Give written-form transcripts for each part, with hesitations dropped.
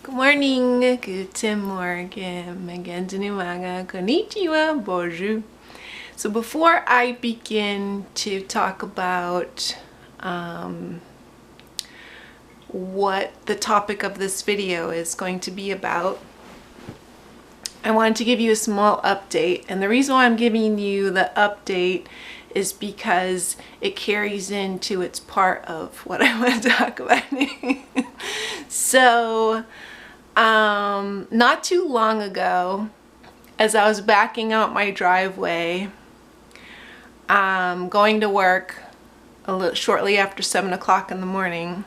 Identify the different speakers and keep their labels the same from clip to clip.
Speaker 1: Good morning, guten Morgen, magandang umaga, konnichiwa, bonjour. So before I begin to talk about what the topic of this video is going to be about, I wanted to give you a small update. And the reason why I'm giving you the update is because it carries into its part of what I want to talk about. So, not too long ago, as I was backing out my driveway, going to work shortly after 7 o'clock in the morning,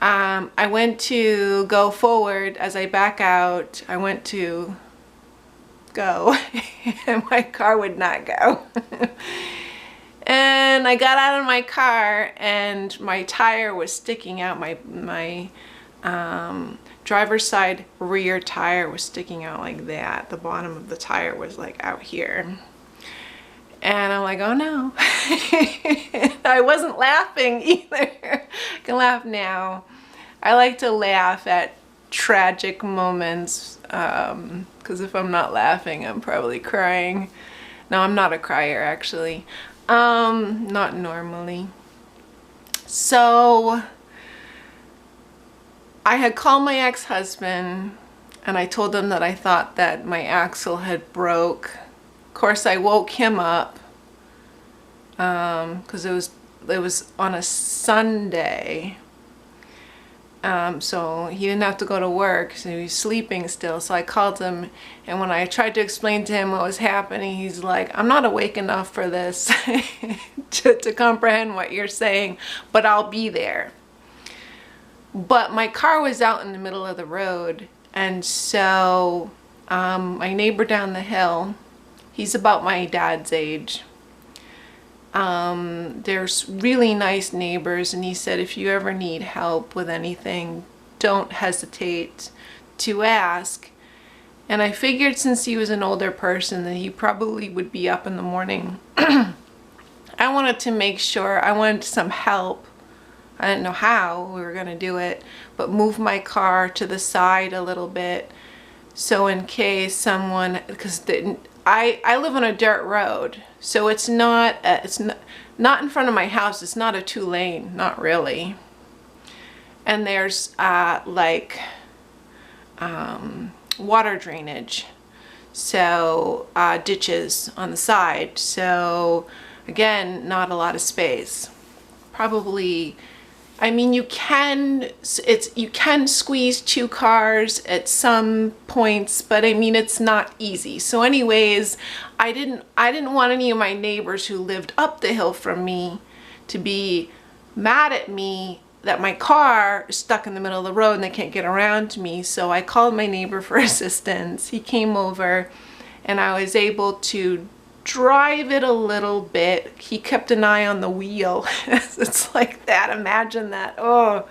Speaker 1: I went to go forward. As I back out, I went to go and my car would not go. And I got out of my car and my tire was sticking out. My driver's side rear tire was sticking out like that. The bottom of the tire was like out here. And I'm like, oh no. I wasn't laughing either. I can laugh now. I like to laugh at tragic moments because if I'm not laughing, I'm probably crying. No, I'm not a crier actually. Not normally. So I had called my ex-husband and I told him that I thought that my axle had broke. Of course, I woke him up because it was on a Sunday. So he didn't have to go to work, so he was sleeping still. So I called him, and when I tried to explain to him what was happening, he's like, I'm not awake enough for this to comprehend what you're saying, but I'll be there. But my car was out in the middle of the road, and so my neighbor down the hill, he's about my dad's age. There's really nice neighbors, and he said if you ever need help with anything, don't hesitate to ask. And I figured since he was an older person that he probably would be up in the morning. I wanted to make sure, I wanted some help. I didn't know how we were going to do it, but move my car to the side a little bit so in case someone, because I live on a dirt road, so it's not in front of my house. It's not a 2-lane, not really. And there's water drainage, so ditches on the side. So again, not a lot of space. Probably, I mean, you can squeeze 2 cars at some points, but I mean, it's not easy. So anyways, I didn't want any of my neighbors who lived up the hill from me to be mad at me that my car is stuck in the middle of the road and they can't get around to me. So I called my neighbor for assistance. He came over and I was able to drive it a little bit. He kept an eye on the wheel. It's like that. Imagine that. Oh.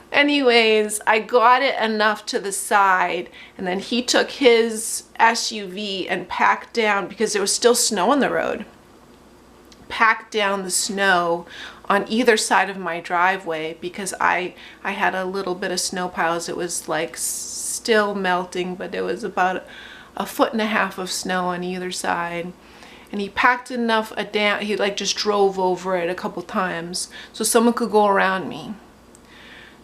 Speaker 1: Anyways, I got it enough to the side, and then he took his SUV and packed down, because there was still snow on the road, packed down the snow on either side of my driveway, because I had a little bit of snow piles. It was like still melting, but it was about 1.5 feet of snow on either side. And he packed enough down, he like just drove over it a couple times so someone could go around me.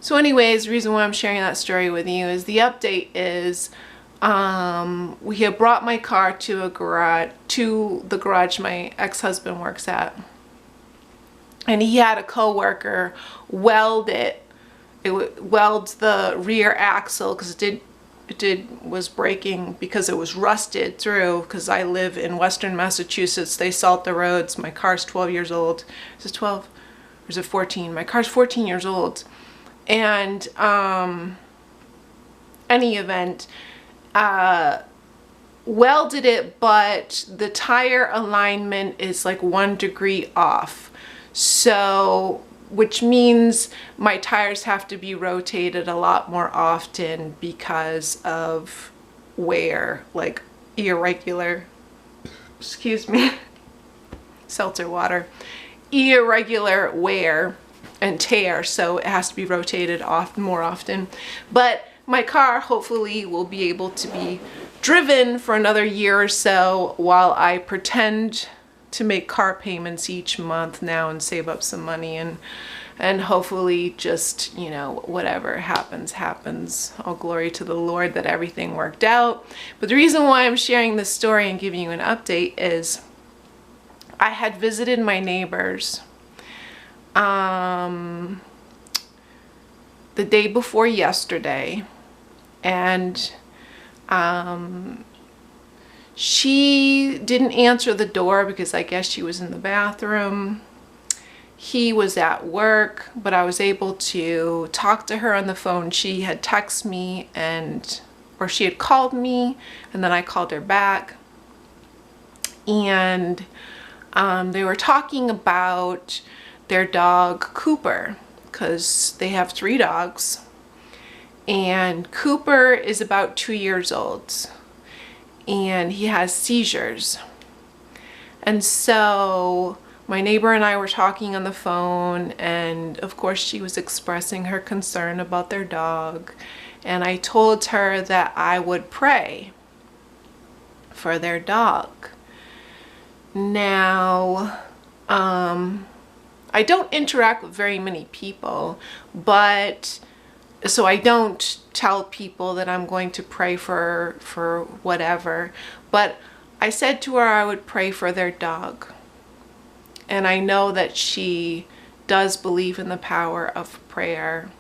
Speaker 1: So anyways, the reason why I'm sharing that story with you is the update is we had brought my car to the garage my ex-husband works at. And he had a co-worker weld the rear axle, because it was breaking because it was rusted through, because I live in Western Massachusetts. They salt the roads. My car's 12 years old. Is it 12 or is it 14? My car's 14 years old. And any event, welded it, but the tire alignment is like 1 degree off. So which means my tires have to be rotated a lot more often because of wear, like irregular, excuse me, seltzer water, irregular wear and tear, so it has to be rotated more often. But my car hopefully will be able to be driven for another year or so while I pretend to make car payments each month now and save up some money, and hopefully just, you know, whatever happens. All glory to the Lord that everything worked out. But the reason why I'm sharing this story and giving you an update is I had visited my neighbors the day before yesterday, and she didn't answer the door because I guess she was in the bathroom. He was at work, but I was able to talk to her on the phone. She had texted me or she had called me, and then I called her back. And they were talking about their dog Cooper, because they have 3 dogs. And Cooper is about 2 years old, and he has seizures. And so my neighbor and I were talking on the phone, and of course she was expressing her concern about their dog. And I told her that I would pray for their dog. Now, I don't interact with very many people, but so I don't tell people that I'm going to pray for whatever, but I said to her I would pray for their dog. And I know that she does believe in the power of prayer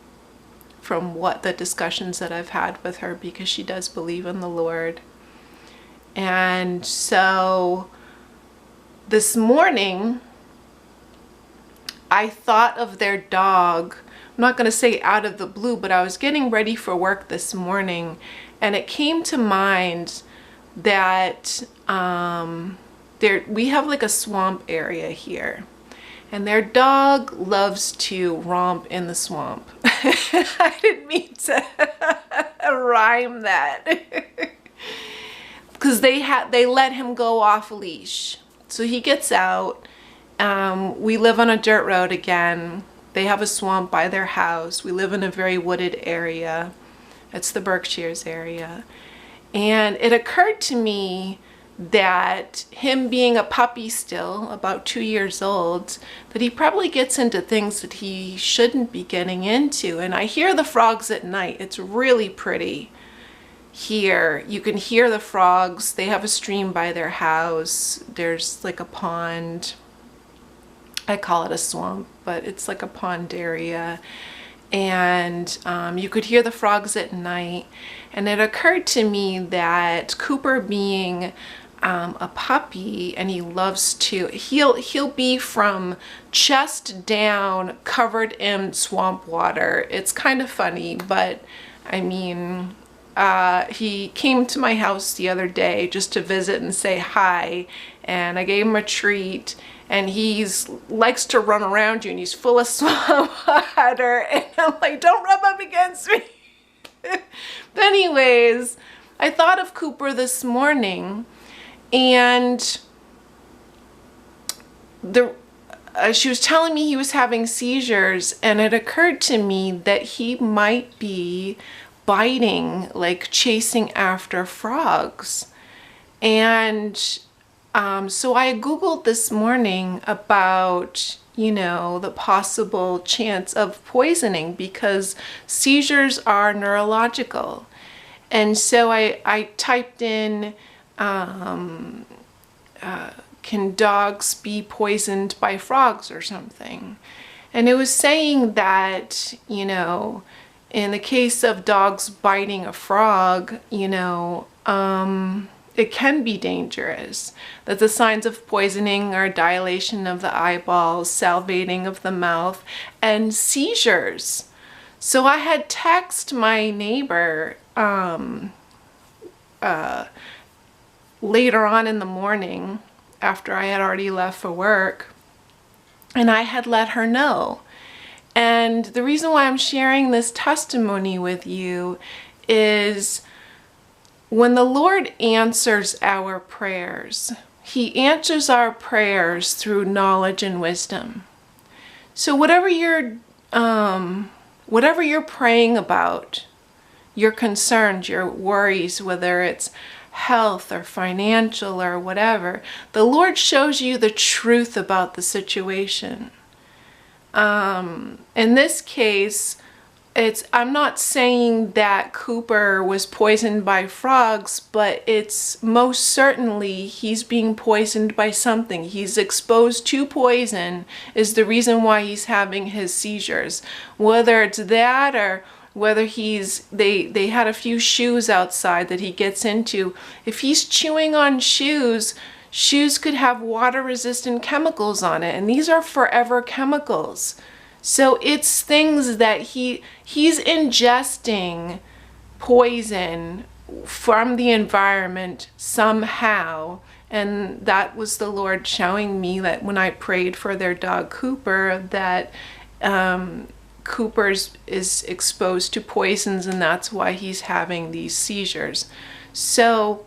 Speaker 1: from what the discussions that I've had with her, because she does believe in the Lord. And so this morning, I thought of their dog. I'm not going to say out of the blue, but I was getting ready for work this morning, and it came to mind that we have like a swamp area here, and their dog loves to romp in the swamp. I didn't mean to rhyme that. Because they let him go off leash. So he gets out. We live on a dirt road again. They have a swamp by their house. We live in a very wooded area. It's the Berkshires area. And it occurred to me that him being a puppy still, about 2 years old, that he probably gets into things that he shouldn't be getting into. And I hear the frogs at night. It's really pretty here. You can hear the frogs. They have a stream by their house. There's like a pond. I call it a swamp, but it's like a pond area. And you could hear the frogs at night. And it occurred to me that Cooper being a puppy, and he loves to, he'll be from chest down covered in swamp water. It's kind of funny, but I mean, he came to my house the other day just to visit and say hi, and I gave him a treat, and he likes to run around you, and he's full of swamp water, and I'm like, don't rub up against me. But anyways, I thought of Cooper this morning, and she was telling me he was having seizures, and it occurred to me that he might be biting, like chasing after frogs. And so I Googled this morning about, you know, the possible chance of poisoning, because seizures are neurological. And so I typed in, can dogs be poisoned by frogs or something? And it was saying that, you know, in the case of dogs biting a frog, you know, it can be dangerous. That the signs of poisoning are dilation of the eyeballs, salivating of the mouth, and seizures. So I had texted my neighbor later on in the morning, after I had already left for work, and I had let her know. And the reason why I'm sharing this testimony with you is when the Lord answers our prayers, He answers our prayers through knowledge and wisdom. So whatever you're praying about, your concerns, your worries, whether it's health or financial or whatever, the Lord shows you the truth about the situation. In this case, I'm not saying that Cooper was poisoned by frogs, but it's most certainly he's being poisoned by something. He's exposed to poison is the reason why he's having his seizures. Whether it's that or whether they had a few shoes outside that he gets into. If he's chewing on shoes could have water-resistant chemicals on it, and these are forever chemicals. So it's things that he's ingesting poison from the environment somehow. And that was the Lord showing me that when I prayed for their dog Cooper, that Cooper is exposed to poisons, and that's why he's having these seizures. So,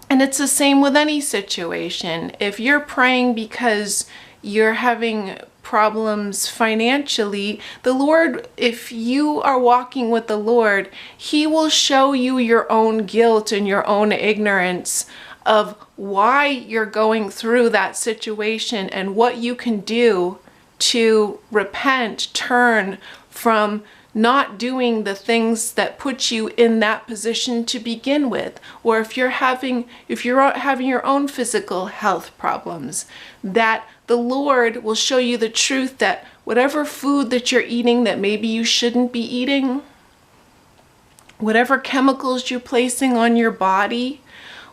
Speaker 1: and it's the same with any situation. If you're praying because you're having problems financially, the Lord, if you are walking with the Lord, He will show you your own guilt and your own ignorance of why you're going through that situation and what you can do to repent, turn from not doing the things that put you in that position to begin with. Or if you're having your own physical health problems, that the Lord will show you the truth that whatever food that you're eating that maybe you shouldn't be eating, whatever chemicals you're placing on your body,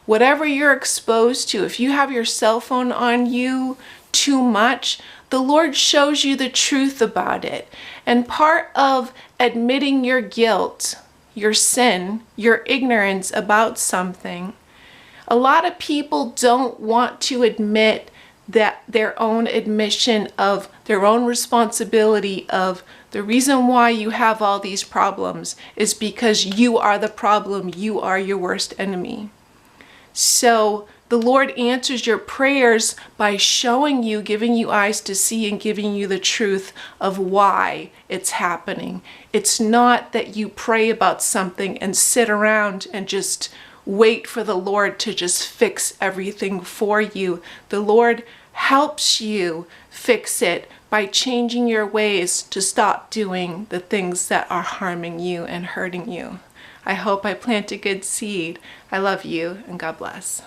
Speaker 1: whatever you're exposed to, if you have your cell phone on you too much, the Lord shows you the truth about it. And part of admitting your guilt, your sin, your ignorance about something, a lot of people don't want to admit that their own admission of their own responsibility of the reason why you have all these problems is because you are the problem, you are your worst enemy. So the Lord answers your prayers by showing you, giving you eyes to see and giving you the truth of why it's happening. It's not that you pray about something and sit around and just wait for the Lord to just fix everything for you. The Lord helps you fix it by changing your ways to stop doing the things that are harming you and hurting you. I hope I plant a good seed. I love you, and God bless.